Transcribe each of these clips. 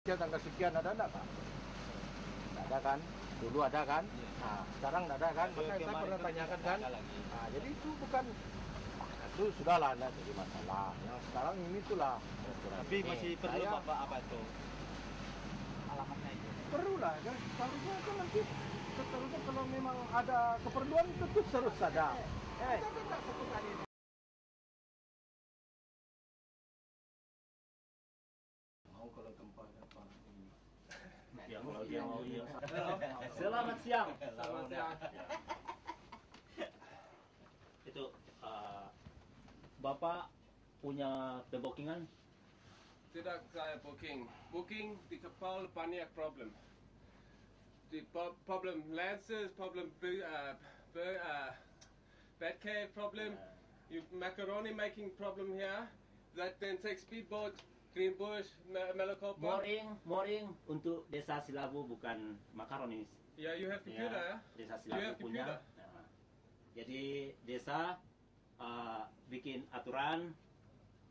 Tanggal sekian ada enggak, Pak? Nggak ada kan? Dulu ada kan? Nah, sekarang nggak ada kan? Makanya saya pernah tanyakan kan? Nah, jadi itu bukan itu sudahlah, nggak jadi masalah. Yang sekarang ini itulah. Tapi masih perlu Bapak apa itu? Alamatnya itu. Perlu lah, kan? Seharusnya kan nanti seterusnya kalau memang ada keperluan itu terus ada. Kita satu kali. Mau kalau tempatnya apa? Ya kalau dia mau iya. Selamat siang. Selamat siang. Itu Bapak punya pembokingan? Tidak saya booking. Booking di kapal banyak problem. Di problem Lancers, problem bad cave problem. You macaroni making problem here. That then takes speedboat. Green Bush, Melakopa. Mooring untuk desa Silabu bukan makaronis. Yeah, you have computer, ya. Desa Silabu punya. Nah, jadi desa bikin aturan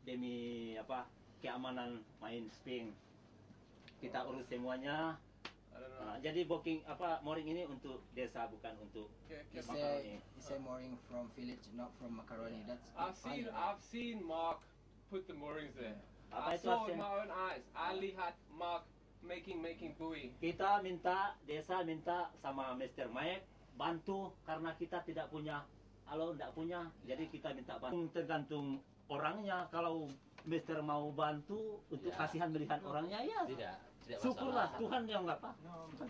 demi apa keamanan main sping. Kita urus semuanya. Jadi booking apa mooring ini untuk desa bukan untuk makaroni. You say mooring from village, not from macaroni. That's I've seen Mark put the moorings there. I Apa itu saw with hasilnya? my own eyes. I lihat Mark making buoy. Kita desa minta sama Mr. Mike bantu karena kita tidak punya, kalau tidak punya, jadi kita minta bantu. Tergantung orangnya, kalau Mr. mau bantu untuk kasihan melihat orangnya ya. Tidak Syukurlah masalah. Tuhan yang apa.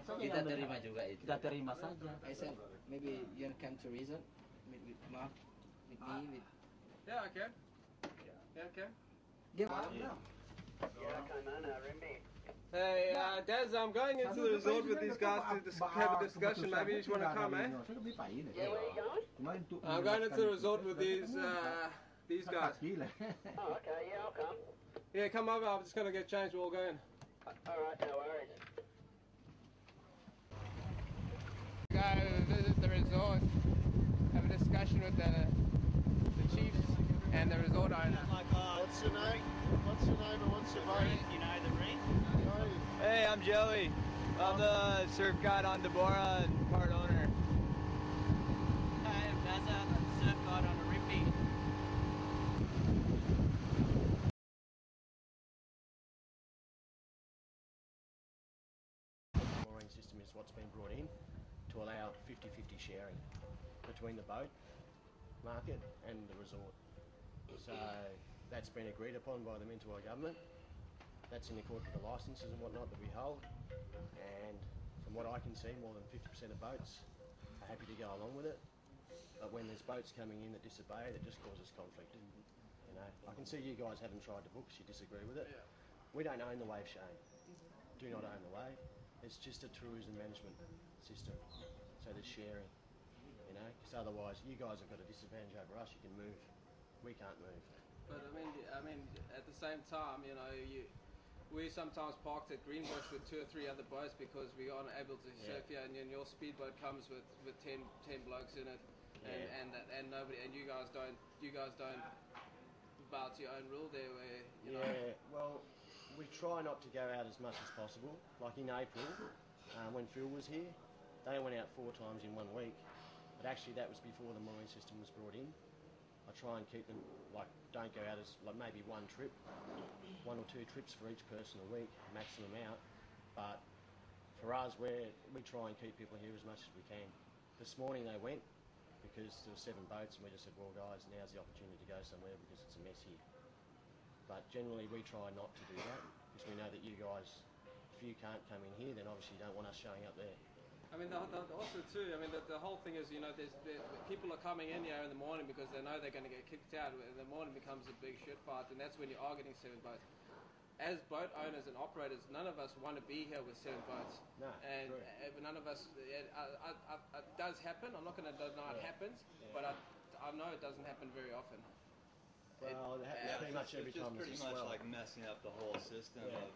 Kita terima juga itu. Kita terima saja. I said maybe you can come to reason with Mark, with me, with. Yeah, I can. Yeah, I can. Give Hey, Des, I'm going into the resort with these guys to have a discussion. Maybe you just want to come, eh? Yeah, where are you going? I'm going into the resort with these guys. Oh, okay, yeah, I'll come. Yeah, come over. I'm just going to get changed. We'll all go in. Alright, no worries. Go visit the resort, have a discussion with the chiefs and the resort owner. What's your name? What's your name and what's your vote? You know the ring? Hey, I'm Joey. I'm the surf guide on Deborah and part owner. Hi, I'm Gaza, surf guide on the Rippy. The mooring system is what's been brought in to allow 50-50 sharing between the boat market and the resort. So that's been agreed upon by the Mintua government. That's in accord with the licences and whatnot that we hold. And from what I can see, more than 50% of boats are happy to go along with it. But when there's boats coming in that disobey, that just causes conflict. You know, I can see you guys haven't tried to book because you disagree with it. Yeah. We don't own the wave, Shane. Do not own the wave. It's just a tourism management system. So there's sharing, you know, because otherwise you guys have got a disadvantage over us. You can move. We can't move. But I mean, at the same time, you know, we sometimes parked at Greenbush with 2 or 3 other boats because we aren't able to surf here, and your speedboat comes with 10 blokes in it, and nobody, and you guys don't bow to your own rule there, where you know. Well, we try not to go out as much as possible. Like in April, when Phil was here, they went out 4 times in 1 week, but actually that was before the mooring system was brought in. I try and keep them, like, don't go out as, like, maybe 1 trip, 1 or 2 trips for each person a week, maximum out. But for us, we try and keep people here as much as we can. This morning they went because there were 7 boats, and we just said, well guys, now's the opportunity to go somewhere because it's a mess here. But generally we try not to do that because we know that you guys, if you can't come in here, then obviously you don't want us showing up there. I mean, also too, I mean, the whole thing is, you know, people are coming in here in the morning because they know they're going to get kicked out. And the morning becomes a big shit fight, and that's when you are getting 7 boats. As boat owners and operators, none of us want to be here with 7 boats. No, and none of us. It does happen. I'm not going to deny it happens, but I know it doesn't happen very often. Well, it happens pretty much much every it's just time there's pretty a much swell. like messing up the whole system Yeah. of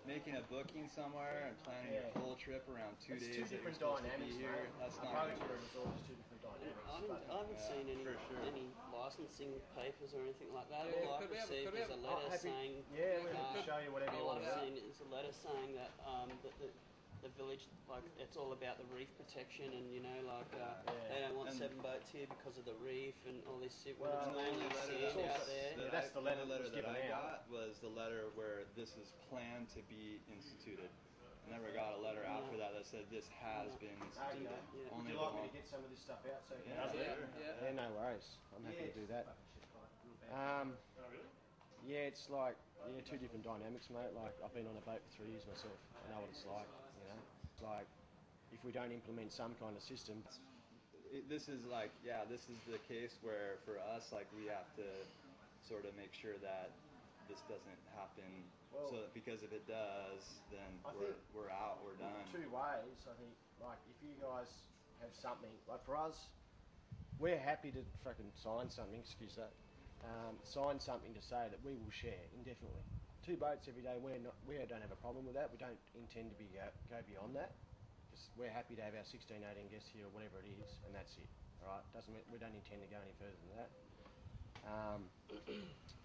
making a booking somewhere and planning your Yeah. full trip around 2 It's days two that you're different supposed to be dynamics, here. mate. That's not Approach gonna to a work. resort is two different dynamics. I haven't Yeah, seen any for sure. any licensing papers or anything like that. Yeah, All could I've we have- received could we is a have- letter happy- saying. Yeah, we can uh, show you whatever you All want. I've seen is a letter saying that the village, like, it's all about the reef protection, and they don't want And- 7 boats here because of the reef and all this shit. When Well, it's mainly The sand letter out that- there. Yeah, that's the letter that was that given I out. got was the letter where this is planned to be instituted. I never got a letter after that said this has been instituted. Okay. Yeah. Would Only you the like me one- to get some of this stuff out so you can Yeah, have it? sure. Yeah, no worries. I'm happy to do that. Yeah, it's like two different dynamics, mate. Like I've been on a boat for 3 years myself. I know what it's like. Like if we don't implement some kind of system, This is this is the case where for us, like, we have to sort of make sure that this doesn't happen. Well, So that, because if it does, then I think we're out, we're done. two ways. I think, like, if you guys have something, like for us, we're happy to fucking sign something. Excuse that. Sign something to say that we will share indefinitely. 2 boats every day. We don't have a problem with that. We don't intend to go beyond that. We're happy to have our 16, 18 guests here or whatever it is, and that's it. All right, we don't intend to go any further than that.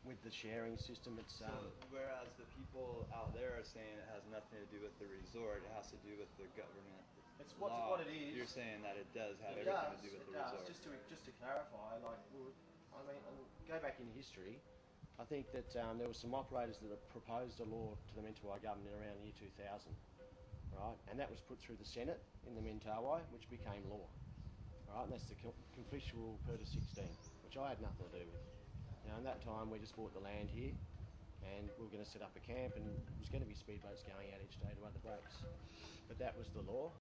With the sharing system, it's So, whereas the people out there are saying it has nothing to do with the resort, it has to do with the government it's law. what it is. You're saying that it does have It everything does. to do with It the does. resort. Just to clarify, like, go back in history. I think that there were some operators that have proposed a law to the Mentawai government around the year 2000. Right, and that was put through the Senate in the Mentawai, which became law. Right, and that's the conflictual Purta 16, which I had nothing to do with. Now, in that time, we just bought the land here, and we were going to set up a camp, and there was going to be speedboats going out each day to other boats. But that was the law.